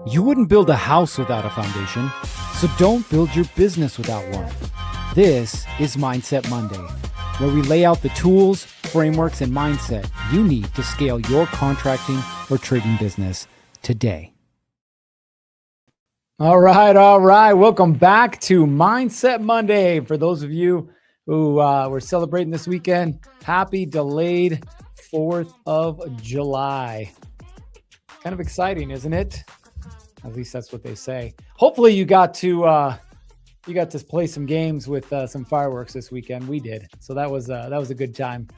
You wouldn't build a house without a foundation, so don't build your business without one. This is Mindset Monday, where we lay out the tools, frameworks, and mindset you need to scale your contracting or trading business today. All right. Welcome back to Mindset Monday. For those of you who were celebrating this weekend, happy delayed 4th of July. Kind of exciting, isn't it? At least that's what they say. Hopefully you got to play some games with some fireworks this weekend. We did. So that was a good time.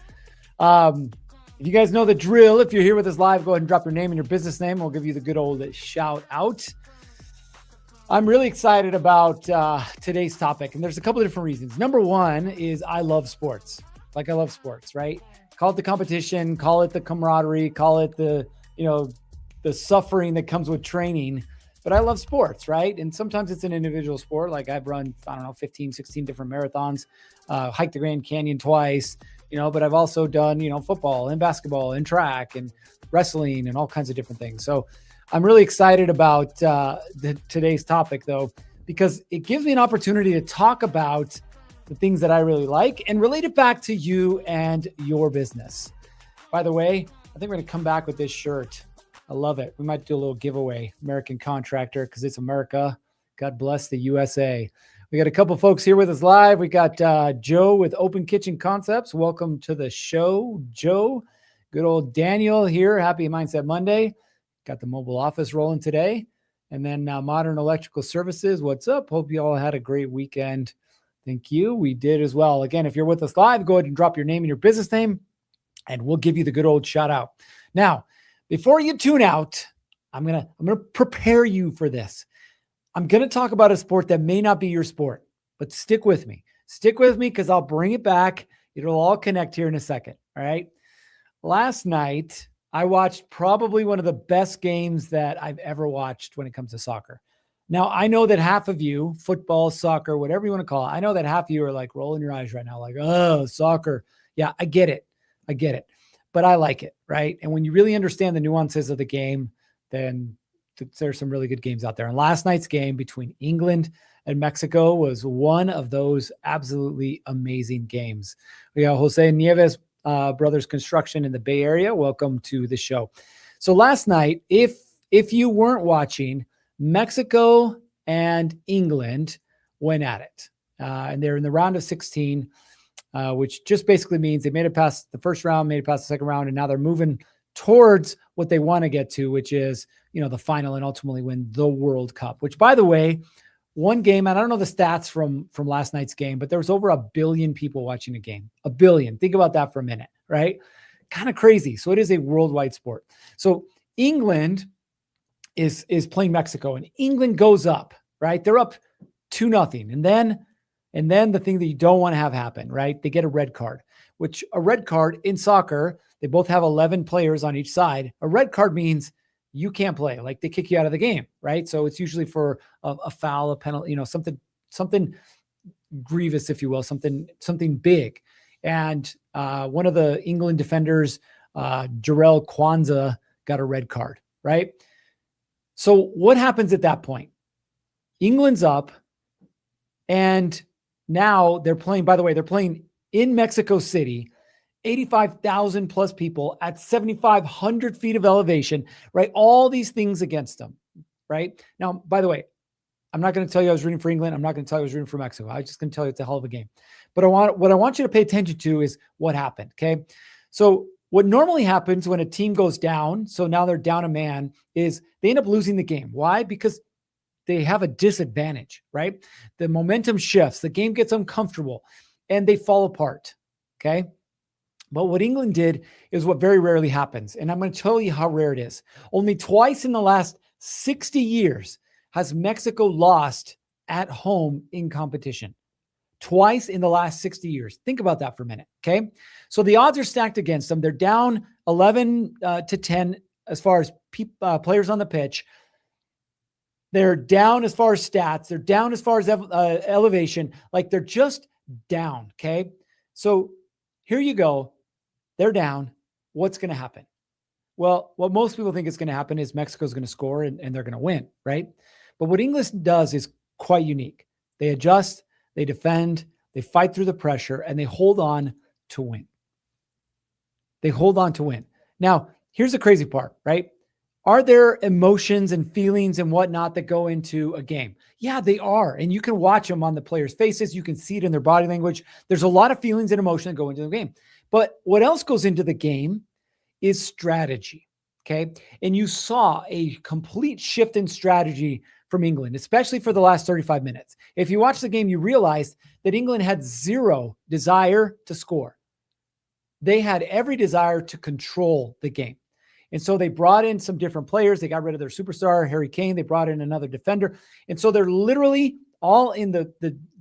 If you guys know the drill, if you're here with us live, go ahead and drop your name and your business name. We'll give you the good old shout out. I'm really excited about today's topic, and there's a couple of different reasons. Number one is I love sports. I love sports, right? Call it the competition, call it the camaraderie, call it the suffering that comes with training. But I love sports, right? And sometimes it's an individual sport. Like I've run, 15, 16 different marathons, hiked the Grand Canyon twice, but I've also done, football and basketball and track and wrestling and all kinds of different things. So I'm really excited about today's topic though, because it gives me an opportunity to talk about the things that I really like and relate it back to you and your business. By the way, I think we're going to come back with this shirt. I love it. We might do a little giveaway, American Contractor, because it's America. God bless the USA. We got a couple folks here with us live. We got Joe with Open Kitchen Concepts. Welcome to the show, Joe. Good old Daniel here. Happy Mindset Monday. Got the mobile office rolling today. And then Modern Electrical Services. What's up? Hope you all had a great weekend. Thank you. We did as well. Again, if you're with us live, go ahead and drop your name and your business name, and we'll give you the good old shout out. Now, before you tune out, I'm gonna prepare you for this. I'm gonna talk about a sport that may not be your sport, but stick with me. Stick with me because I'll bring it back. It'll all connect here in a second. All right. Last night, I watched probably one of the best games that I've ever watched when it comes to soccer. Now, I know that half of you, football, soccer, whatever you want to call it, I know that half of you are like rolling your eyes right now, like, oh, soccer. Yeah, I get it. But I like it, right? And when you really understand the nuances of the game, then there's some really good games out there. And last night's game between England and Mexico was one of those absolutely amazing games. We got Jose Nieves Brothers Construction in the Bay Area. Welcome to the show. So last night, if you weren't watching, Mexico and England went at it. And they're in the round of 16. Which just basically means they made it past the first round, made it past the second round, and now they're moving towards what they want to get to, which is, the final and ultimately win the World Cup, which, by the way, one game, and I don't know the stats from last night's game, but there was over 1 billion people watching the game. 1 billion. Think about that for a minute, right? Kind of crazy. So it is a worldwide sport. So England is playing Mexico, and England goes up, right? They're up 2-0. And then the thing that you don't want to have happen, right? They get a red card, which a red card in soccer, they both have 11 players on each side. A red card means you can't play, like they kick you out of the game, right? So it's usually for a foul, a penalty, something grievous, if you will, something big. And one of the England defenders, Jarrell Kwanzaa, got a red card, right? So what happens at that point? England's up, and now they're playing, by the way, they're playing in Mexico City, 85,000 plus people at 7,500 feet of elevation, right? All these things against them, right? Now, by the way, I'm not going to tell you I was rooting for England. I'm not going to tell you I was rooting for Mexico. I'm just going to tell you it's a hell of a game. But what I want you to pay attention to is what happened, okay? So what normally happens when a team goes down, so now they're down a man, is they end up losing the game. Why? Because they have a disadvantage, right? The momentum shifts, the game gets uncomfortable, and they fall apart, okay? But what England did is what very rarely happens, and I'm going to tell you how rare it is. Only twice in the last 60 years has Mexico lost at home in competition. Twice in the last 60 years. Think about that for a minute, okay? So the odds are stacked against them. They're down 11 to 10 as far as players on the pitch. They're down as far as stats. They're down as far as elevation. Like they're just down, okay? So here you go. They're down. What's going to happen? Well, what most people think is going to happen is Mexico's going to score and they're going to win, right? But what England does is quite unique. They adjust, they defend, they fight through the pressure, and they hold on to win. They hold on to win. Now, here's the crazy part, right? Are there emotions and feelings and whatnot that go into a game? Yeah, they are. And you can watch them on the players' faces. You can see it in their body language. There's a lot of feelings and emotion that go into the game. But what else goes into the game is strategy. Okay. And you saw a complete shift in strategy from England, especially for the last 35 minutes. If you watch the game, you realized that England had zero desire to score. They had every desire to control the game. And so they brought in some different players. They got rid of their superstar, Harry Kane. They brought in another defender. And so they're literally all in the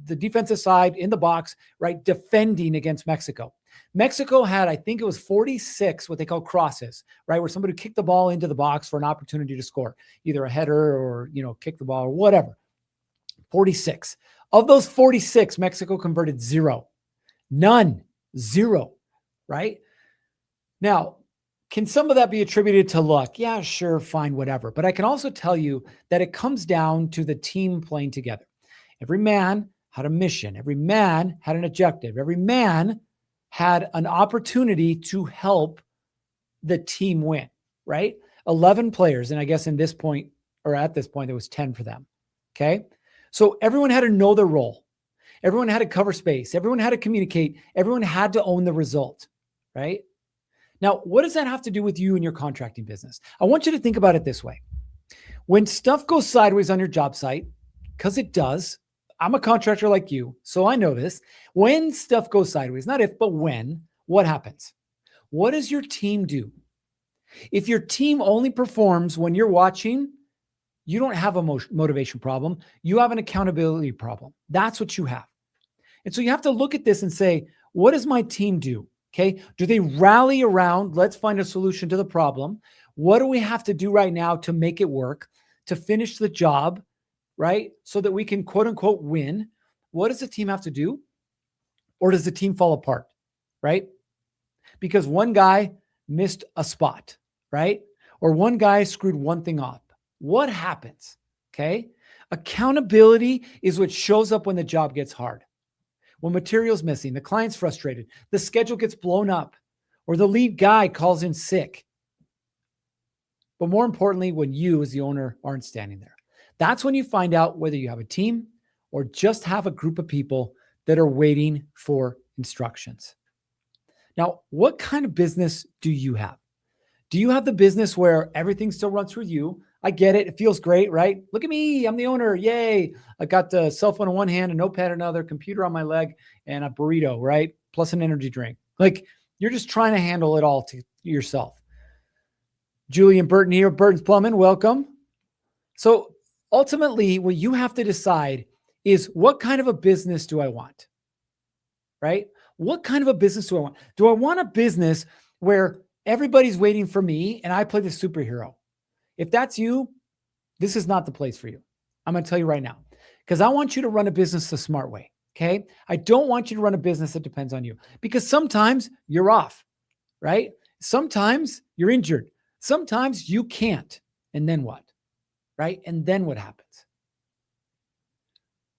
defensive side in the box, right, defending against Mexico. Mexico had, I think it was 46, what they call crosses, right, where somebody kicked the ball into the box for an opportunity to score, either a header or, kick the ball or whatever. 46. Of those 46, Mexico converted zero. None. Zero, right? Now, can some of that be attributed to luck? Yeah, sure, fine, whatever. But I can also tell you that it comes down to the team playing together. Every man had a mission. Every man had an objective. Every man had an opportunity to help the team win, right? 11 players. And I guess at this point, there was 10 for them. Okay. So everyone had to know their role. Everyone had to cover space. Everyone had to communicate. Everyone had to own the result, right? Now, what does that have to do with you and your contracting business? I want you to think about it this way. When stuff goes sideways on your job site, because it does, I'm a contractor like you, so I know this. When stuff goes sideways, not if, but when, what happens? What does your team do? If your team only performs when you're watching, you don't have a motivation problem. You have an accountability problem. That's what you have. And so you have to look at this and say, what does my team do? Okay. Do they rally around? Let's find a solution to the problem. What do we have to do right now to make it work, to finish the job, right? So that we can quote unquote win. What does the team have to do? Or does the team fall apart, right? Because one guy missed a spot, right? Or one guy screwed one thing up. What happens? Okay. Accountability is what shows up when the job gets hard. When material's missing, the client's frustrated, the schedule gets blown up, or the lead guy calls in sick. But more importantly, when you as the owner aren't standing there. That's when you find out whether you have a team or just have a group of people that are waiting for instructions. Now, what kind of business do you have? Do you have the business where everything still runs through you? I get it. It feels great, right? Look at me. I'm the owner. Yay. I got the cell phone in one hand, a notepad in another, computer on my leg, and a burrito, right? Plus an energy drink. Like you're just trying to handle it all to yourself. Julian Burton here, Burton's Plumbing. Welcome. So ultimately, what you have to decide is what kind of a business do I want, right? What kind of a business do I want? Do I want a business where everybody's waiting for me and I play the superhero? If that's you, this is not the place for you. I'm going to tell you right now, because I want you to run a business the smart way. Okay. I don't want you to run a business that depends on you, because sometimes you're off, right? Sometimes you're injured. Sometimes you can't. And then what? Right? And then what happens?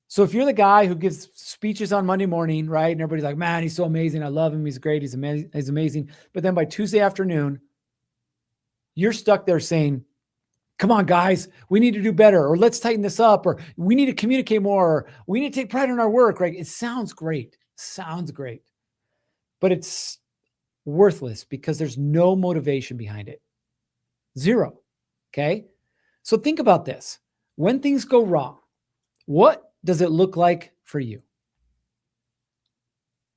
So if you're the guy who gives speeches on Monday morning, right? And everybody's like, man, he's so amazing. I love him. He's great. He's amazing. But then by Tuesday afternoon, you're stuck there saying, come on, guys, we need to do better, or let's tighten this up, or we need to communicate more, or we need to take pride in our work, right? It sounds great. But it's worthless because there's no motivation behind it. Zero. Okay. So think about this. When things go wrong, what does it look like for you?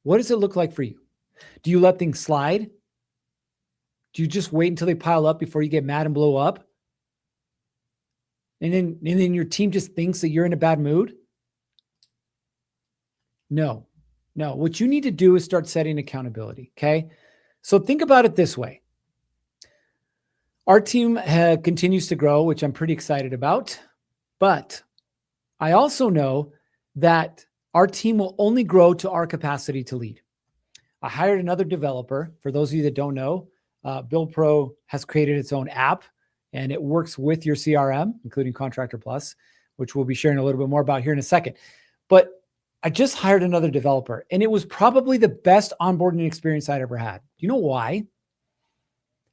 What does it look like for you? Do you let things slide? Do you just wait until they pile up before you get mad and blow up? And then your team just thinks that you're in a bad mood? No. What you need to do is start setting accountability. Okay. So think about it this way. Our team continues to grow, which I'm pretty excited about. But I also know that our team will only grow to our capacity to lead. I hired another developer. For those of you that don't know, Build Pro has created its own app, and it works with your CRM, including Contractor Plus, which we'll be sharing a little bit more about here in a second. But I just hired another developer, and it was probably the best onboarding experience I'd ever had. Do you know why?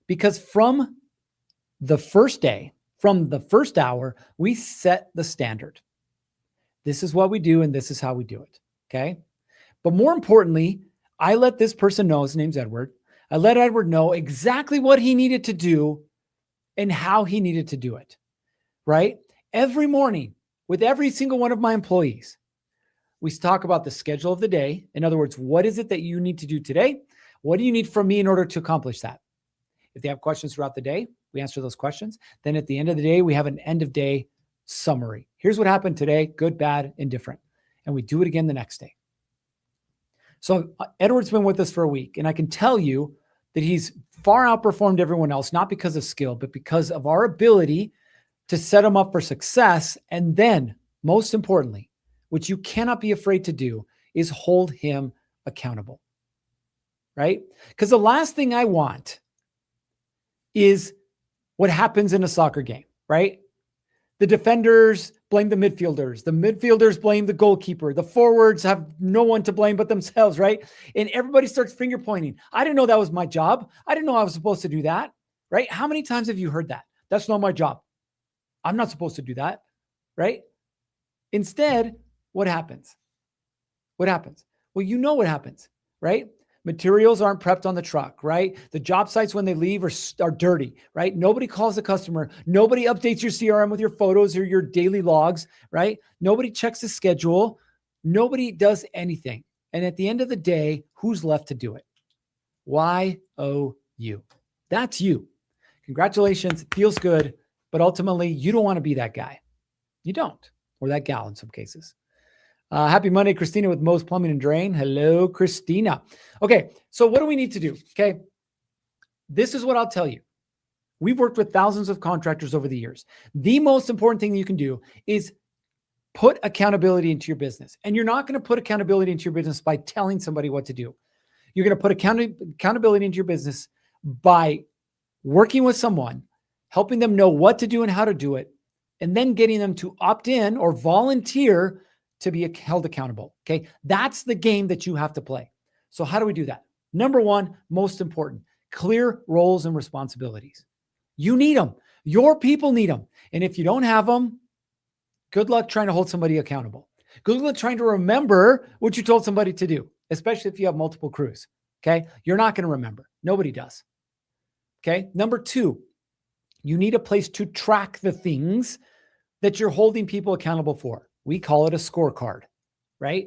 Because from the first day, from the first hour, we set the standard. This is what we do, and this is how we do it, okay? But more importantly, I let this person know, his name's Edward. I let Edward know exactly what he needed to do and how he needed to do it, right? Every morning with every single one of my employees, we talk about the schedule of the day. In other words, what is it that you need to do today? What do you need from me in order to accomplish that? If they have questions throughout the day, we answer those questions. Then at the end of the day, we have an end of day summary. Here's what happened today, good, bad, indifferent. And we do it again the next day. So Edward's been with us for a week, and I can tell you that he's far outperformed everyone else, not because of skill, but because of our ability to set him up for success. And then, most importantly, which you cannot be afraid to do, is hold him accountable, right? Because the last thing I want is what happens in a soccer game, right? The defenders blame the midfielders blame the goalkeeper, the forwards have no one to blame but themselves, right? And everybody starts finger pointing. I didn't know that was my job. I didn't know I was supposed to do that, right? How many times have you heard that? That's not my job. I'm not supposed to do that, right? Instead, what happens? What happens? Well, you know what happens, right? Materials aren't prepped on the truck, right? The job sites when they leave are dirty, right? Nobody calls the customer. Nobody updates your CRM with your photos or your daily logs, right? Nobody checks the schedule. Nobody does anything. And at the end of the day, who's left to do it? Y-O-U. That's you. Congratulations. It feels good. But ultimately, you don't want to be that guy. You don't. Or that gal in some cases. Happy Monday, Christina with Mo's Plumbing and Drain. Hello, Christina. Okay, so what do we need to do? Okay, this is what I'll tell you. We've worked with thousands of contractors over the years. The most important thing that you can do is put accountability into your business. And you're not going to put accountability into your business by telling somebody what to do. You're going to put accountability into your business by working with someone, helping them know what to do and how to do it, and then getting them to opt in or volunteer to be held accountable. Okay. That's the game that you have to play. So how do we do that? Number one, most important, clear roles and responsibilities. You need them. Your people need them. And if you don't have them, good luck trying to hold somebody accountable. Good luck trying to remember what you told somebody to do, especially if you have multiple crews. Okay. You're not going to remember. Nobody does. Okay. Number two, you need a place to track the things that you're holding people accountable for. We call it a scorecard, right?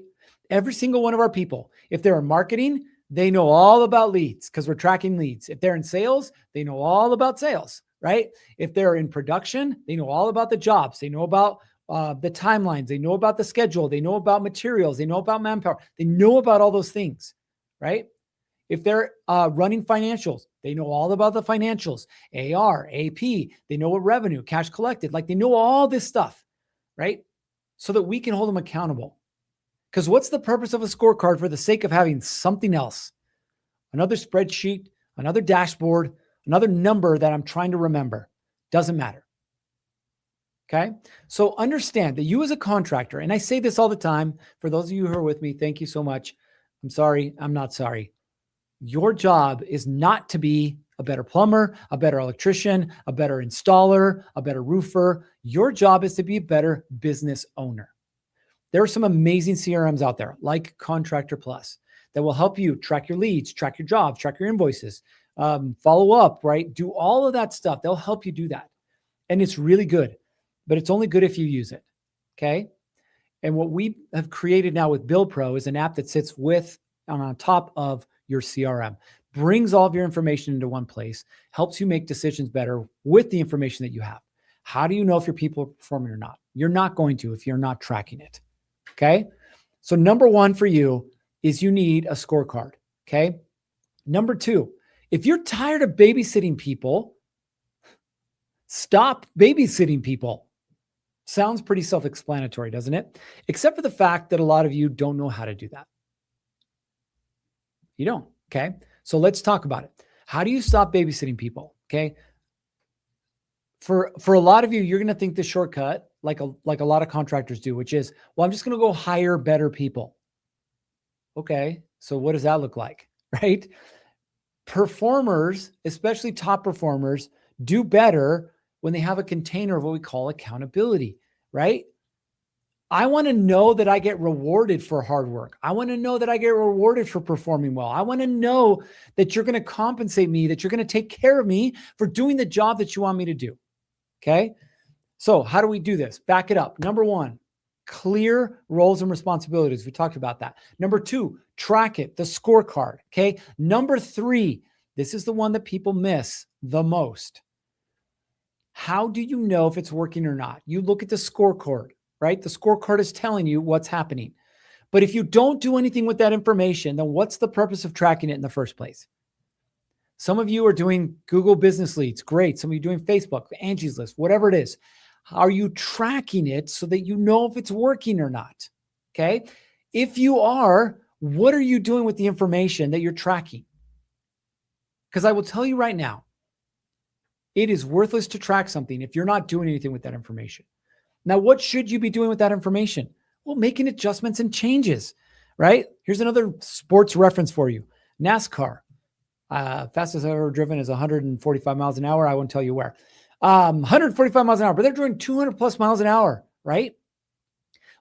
Every single one of our people, if they're in marketing, they know all about leads because we're tracking leads. If they're in sales, they know all about sales, right? If they're in production, they know all about the jobs. They know about the timelines. They know about the schedule. They know about materials. They know about manpower. They know about all those things, right? If they're running financials, they know all about the financials, AR, AP. They know what revenue, cash collected. Like they know all this stuff, right? So that we can hold them accountable. Because what's the purpose of a scorecard for the sake of having something else? Another spreadsheet, another dashboard, another number that I'm trying to remember. Doesn't matter. Okay? So understand that you as a contractor, and I say this all the time, for those of you who are with me, thank you so much. I'm sorry, I'm not sorry. Your job is not to be a better plumber, a better electrician, a better installer, a better roofer. Your job is to be a better business owner. There are some amazing CRMs out there like Contractor Plus that will help you track your leads, track your jobs, track your invoices, follow up, right? Do all of that stuff. They'll help you do that. And it's really good, but it's only good if you use it. Okay. And what we have created now with Build Pro is an app that sits with and on top of your CRM, brings all of your information into one place, helps you make decisions better with the information that you have. How do you know if your people are performing or not? You're not going to if you're not tracking it. Okay. So number one for you is you need a scorecard. Okay. Number two, if you're tired of babysitting people, stop babysitting people. Sounds pretty self-explanatory, doesn't it? Except for the fact that a lot of you don't know how to do that. You don't. Okay. So let's talk about it. How do you stop babysitting people? Okay. For a lot of you, you're going to think the shortcut, like a lot of contractors do, which is, well, I'm just going to go hire better people. Okay. So what does that look like? Right? Performers, especially top performers, do better when they have a container of what we call accountability, right? I want to know that I get rewarded for hard work. I want to know that I get rewarded for performing well. I want to know that you're going to compensate me, that you're going to take care of me for doing the job that you want me to do. Okay. So how do we do this? Back it up. Number one, clear roles and responsibilities. We talked about that. Number two, track it, the scorecard. Okay. Number three, this is the one that people miss the most. How do you know if it's working or not? You look at the scorecard, right? The scorecard is telling you what's happening. But if you don't do anything with that information, then what's the purpose of tracking it in the first place? Some of you are doing Google Business Leads. Great. Some of you are doing Facebook, Angie's List, whatever it is. Are you tracking it so that you know if it's working or not? Okay. If you are, what are you doing with the information that you're tracking? Because I will tell you right now, it is worthless to track something if you're not doing anything with that information. Now, what should you be doing with that information? Well, making adjustments and changes, right? Here's another sports reference for you. NASCAR. Fastest I've ever driven is 145 miles an hour. I won't tell you where. 145 miles an hour, but they're doing 200 plus miles an hour, right?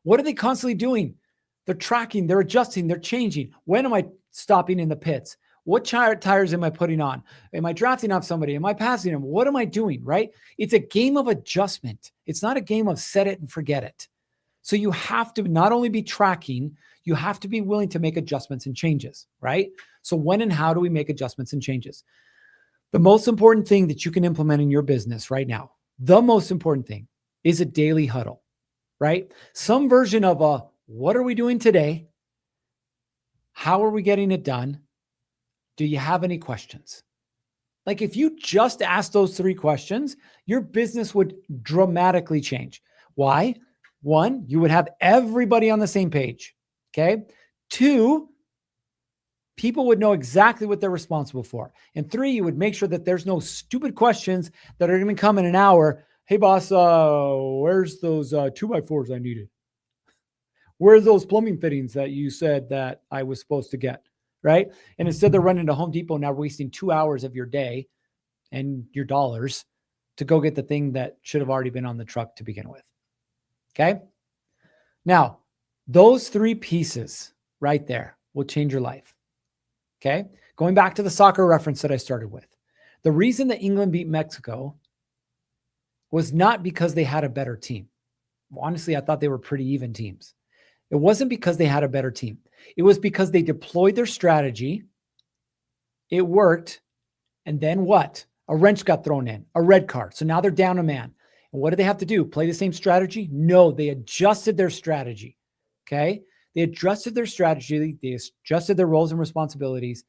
What are they constantly doing? They're tracking, they're adjusting, they're changing. When am I stopping in the pits? What tires am I putting on? Am I drafting off somebody? Am I passing them? What am I doing, right? It's a game of adjustment. It's not a game of set it and forget it. So you have to not only be tracking, you have to be willing to make adjustments and changes, right? So when and how do we make adjustments and changes? The most important thing that you can implement in your business right now, the most important thing is a daily huddle, right? Some version of a, what are we doing today? How are we getting it done? Do you have any questions? Like if you just ask those three questions, your business would dramatically change. Why? One, you would have everybody on the same page. Okay. Two, people would know exactly what they're responsible for. And three, you would make sure that there's no stupid questions that are going to come in an hour. Hey boss, where's those 2x4s I needed? Where's those plumbing fittings that you said that I was supposed to get? Right. And instead they're running to Home Depot now, wasting 2 hours of your day and your dollars to go get the thing that should have already been on the truck to begin with. Okay. Now, those three pieces right there will change your life. Okay. Going back to the soccer reference that I started with, the reason that England beat Mexico was not because they had a better team. Honestly, I thought they were pretty even teams. It wasn't because they had a better team. It was because they deployed their strategy. It worked. And then what? A wrench got thrown in, a red card. So now they're down a man. And what do they have to do? Play the same strategy? No, they adjusted their strategy. Okay. They adjusted their strategy. They adjusted their roles and responsibilities,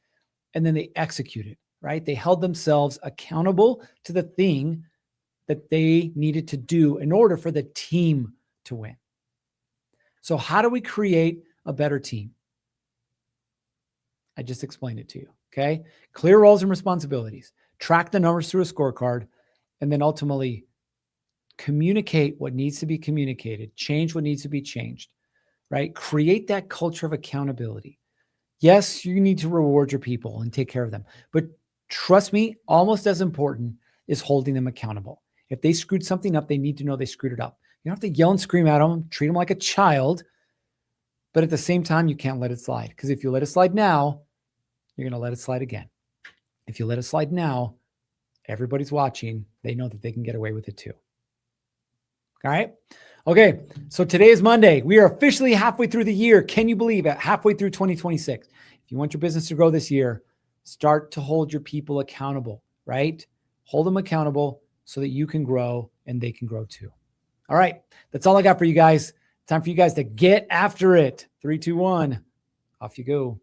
and then they executed, right? They held themselves accountable to the thing that they needed to do in order for the team to win. So how do we create a better team? I just explained it to you. Okay. Clear roles and responsibilities, track the numbers through a scorecard, and then ultimately communicate what needs to be communicated, change what needs to be changed, right? Create that culture of accountability. Yes, you need to reward your people and take care of them, but trust me, almost as important is holding them accountable. If they screwed something up, they need to know they screwed it up. You don't have to yell and scream at them, treat them like a child, but at the same time, you can't let it slide, because if you let it slide now, you're going to let it slide again. If you let it slide now, everybody's watching. They know that they can get away with it too. All right. Okay. So today is Monday. We are officially halfway through the year. Can you believe it? Halfway through 2026. If you want your business to grow this year, start to hold your people accountable, right? Hold them accountable so that you can grow and they can grow too. All right. That's all I got for you guys. Time for you guys to get after it. 3, 2, 1. Off you go.